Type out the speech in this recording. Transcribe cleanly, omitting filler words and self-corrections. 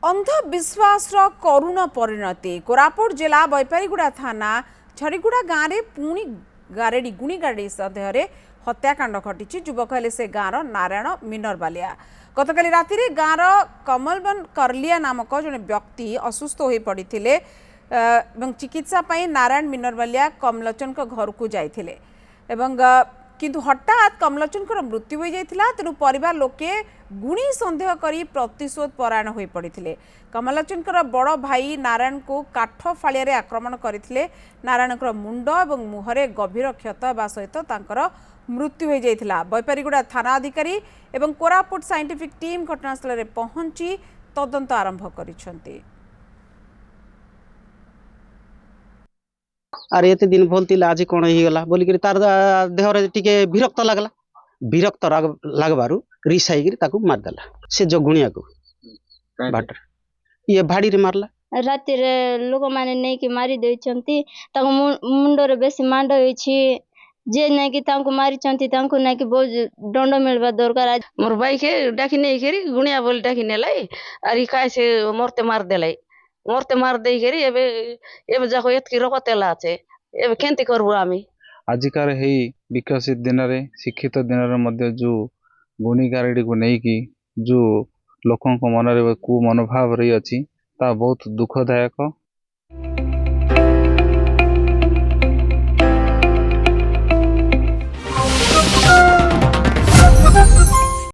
अंधविश्वास करुण परिणति कोरापुट जिला बैपारीगुड़ा थाना छड़ीगुड़ा गाँव में पुणी गारेडी गुणी गारेडी सन्देह हत्याकांड घटी युवक हेले से गाँव नारायण मिनरबालिया गतकाली राति गाँव कमलबन करलिया नामक जड़े व्यक्ति असुस्थ हो पड़े चिकित्सा नारायण मिनरबालिया कमलोचन घर को जाते किंतु हठात कमलोचन मृत्यु हो जाता तेणु परिवार लोके गुणी सन्देह कर प्रतिशोध परायण हो पड़े कमलोचन बड़ भाई नारायण को काठ फाड़िया आक्रमण करते नारायण मुंड और मुहरे गभीर क्षत होगा सहित मृत्यु हो जाता बैपारीगुड़ा थाना अधिकारी और कोरापुट साइंटिफिक टीम घटनास्थल में पहुंची तदंत आरंभ करिसेंती। आरे एते दिन भलती आज कौन होगा बोलिक तार देहरे टिके विरक्त लगबारु रिसाई मारदेला से जगुणिया को बाटर ये भाड़ी रे मारला राति लोक मैंने नहीं कि मारी देछंती मुंडरे बेसी मांड होईछि जे नहीं कि तांको मारी चंती तांको नहीं कि बहुत दंड मिलबा दरकार मोर भाई के डाकी नहीं करी गुणिया बोल डाकी नेलाई अरे काय से मरते मार देलाई मरते मार दे करी एबे जाको एतकी रकतेला আছে एबे केंती करबो आमी आजिकार हे विकसित दिन रे शिक्षित दिन रे मध्य जो गुणी गारेडी को नहीं कि जो लोकों को मन रे कु मनोभाव रही अछि ता बहुत दुखदायक